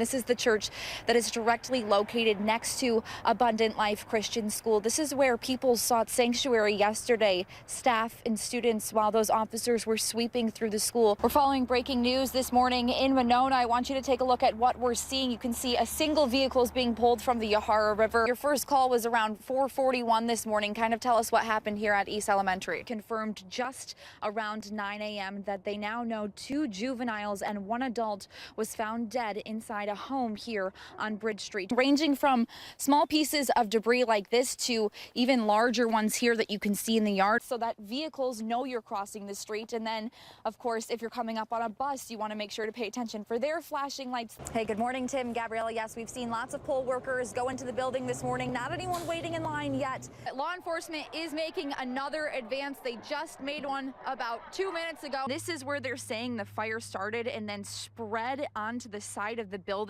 This is the church that is directly located next to Abundant Life Christian School. This is where people sought sanctuary yesterday, staff and students, while those officers were sweeping through the school. We're following breaking news this morning in Monona. I want you to take a look at what we're seeing. You can see a single vehicle is being pulled from the Yahara River. Your first call was around 4:41 this morning. Kind of tell us what happened here at East Elementary. Confirmed just around 9 a.m. that they now know 2 juveniles and 1 adult was found dead inside a home here on Bridge Street, ranging from small pieces of debris like this to even larger ones here that you can see in the yard, so that vehicles know you're crossing the street. And then, of course, if you're coming up on a bus, you want to make sure to pay attention for their flashing lights. Hey, good morning, Tim, Gabriella. Yes, we've seen lots of poll workers go into the building this morning. Not anyone waiting in line yet. Law enforcement is making another advance. They just made one about 2 minutes ago. This is where they're saying the fire started and then spread onto the side of the building.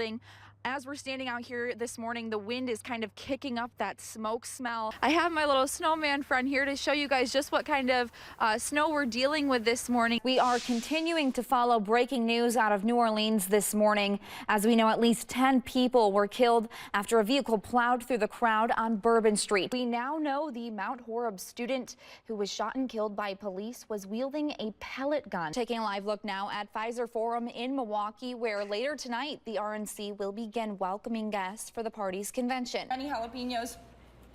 As we're standing out here this morning, the wind is kind of kicking up that smoke smell. I have my little snowman friend here to show you guys just what kind of snow we're dealing with this morning. We are continuing to follow breaking news out of New Orleans this morning. As we know, at least 10 people were killed after a vehicle plowed through the crowd on Bourbon Street. We now know the Mount Horeb student who was shot and killed by police was wielding a pellet gun. Taking a live look now at Pfizer Forum in Milwaukee, where later tonight the RNC will begin welcoming guests for the party's convention. Any jalapenos?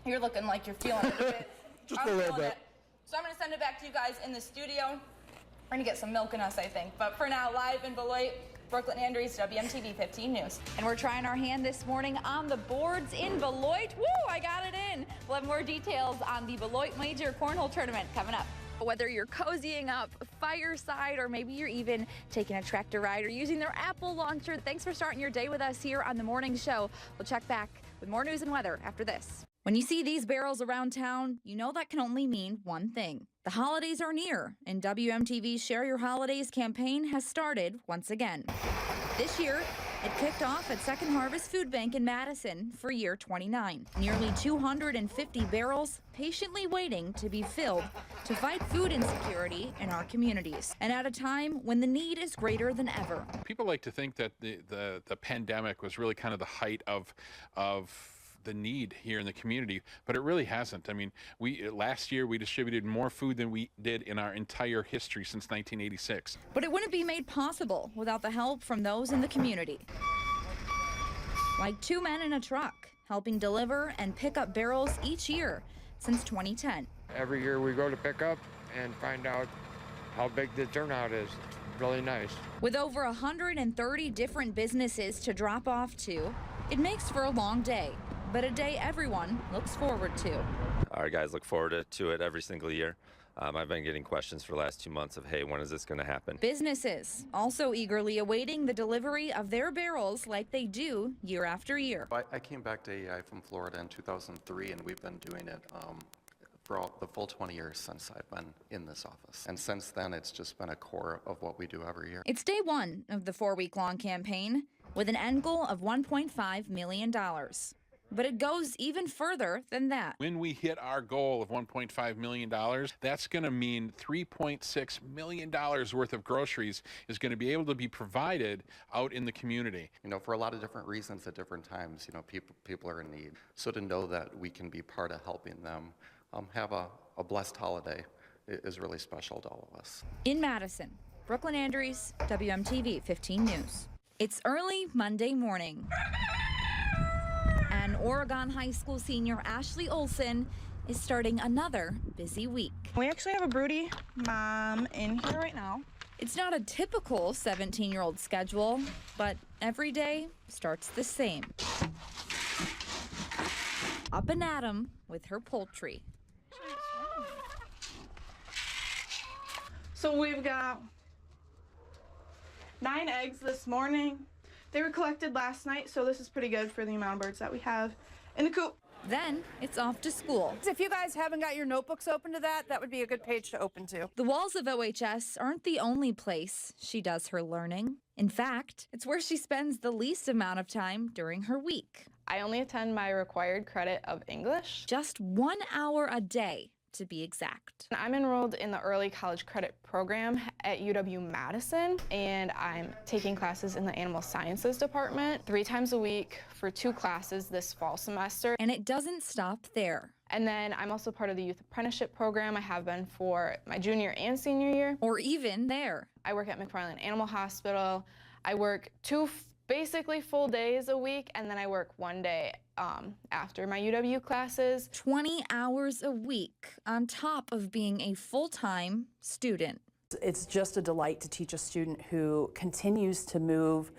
You're looking like you're feeling it a bit. Just a little bit. So I'm going to send it back to you guys in the studio. We're going to get some milk in us, I think. But for now, live in Beloit, Brooklyn Andrews, WMTV 15 News. And we're trying our hand this morning on the boards in Beloit. Woo, I got it in. We'll have more details on the Beloit Major Cornhole Tournament coming up. Whether you're cozying up fireside or maybe you're even taking a tractor ride or using their Apple launcher, thanks for starting your day with us here on the morning show. We'll check back with more news and weather after this. When you see these barrels around town, you know that can only mean one thing. The holidays are near, and WMTV's Share Your Holidays campaign has started once again. This year, it kicked off at Second Harvest Food Bank in Madison for year 29. Nearly 250 barrels patiently waiting to be filled to fight food insecurity in our communities, and at a time when the need is greater than ever. People like to think that the pandemic was really kind of the height of the need here in the community, but it really hasn't. I mean, last year we distributed more food than we did in our entire history since 1986. But it wouldn't be made possible without the help from those in the community. Like 2 men in a truck helping deliver and pick up barrels each year since 2010. Every year we go to pick up and find out how big the turnout is. Really nice. With over 130 different businesses to drop off to, it makes for a long day, but a day everyone looks forward to. Our guys look forward to it every single year. I've been getting questions for the last 2 months of, hey, when is this going to happen? Businesses also eagerly awaiting the delivery of their barrels like they do year after year. I came back to AEI from Florida in 2003, and we've been doing it for the full 20 years since I've been in this office. And since then, it's just been a core of what we do every year. It's day one of the 4-week-long campaign with an end goal of $1.5 million. But it goes even further than that. When we hit our goal of $1.5 million, that's going to mean $3.6 million worth of groceries is going to be able to be provided out in the community. You know, for a lot of different reasons at different times, you know, people are in need. So to know that we can be part of helping them have a blessed holiday is really special to all of us. In Madison, Brooklyn Andrews, WMTV 15 News. It's early Monday morning. And Oregon High School senior Ashley Olson is starting another busy week. We actually have a broody mom in here right now. It's not a typical 17-year-old schedule, but every day starts the same. Up and at 'em with her poultry. So we've got 9 eggs this morning. They were collected last night, so this is pretty good for the amount of birds that we have in the coop. Then it's off to school. If you guys haven't got your notebooks open to that would be a good page to open to. The walls of OHS aren't the only place she does her learning. In fact, it's where she spends the least amount of time during her week. I only attend my required credit of English. Just 1 hour a day to be exact. I'm enrolled in the early college credit program at UW-Madison, and I'm taking classes in the animal sciences department 3 times a week for 2 classes this fall semester. And it doesn't stop there. And then I'm also part of the youth apprenticeship program. I have been for my junior and senior year. Or even there. I work at McFarland Animal Hospital. I work 2 basically full days a week, and then I work 1 day after my UW classes. 20 hours a week on top of being a full-time student. It's just a delight to teach a student who continues to move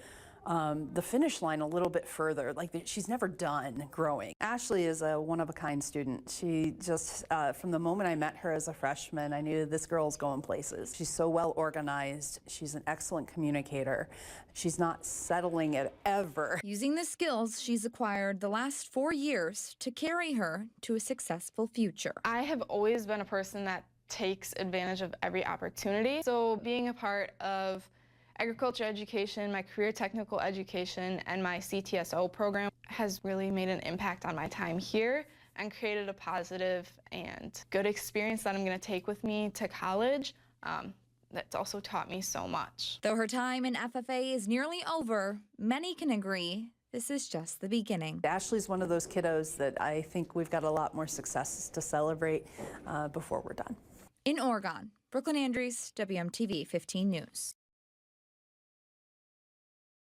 the finish line a little bit further. Like she's never done growing. Ashley is a one-of-a-kind student. She just, from the moment I met her as a freshman, I knew this girl's going places. She's so well organized. She's an excellent communicator. She's not settling it ever. Using the skills she's acquired the last 4 years to carry her to a successful future. I have always been a person that takes advantage of every opportunity. So being a part of agriculture education, my career technical education, and my CTSO program has really made an impact on my time here and created a positive and good experience that I'm going to take with me to college. That's also taught me so much. Though her time in FFA is nearly over, many can agree this is just the beginning. Ashley's one of those kiddos that I think we've got a lot more successes to celebrate before we're done. In Oregon, Brooklyn Andrews, WMTV 15 News.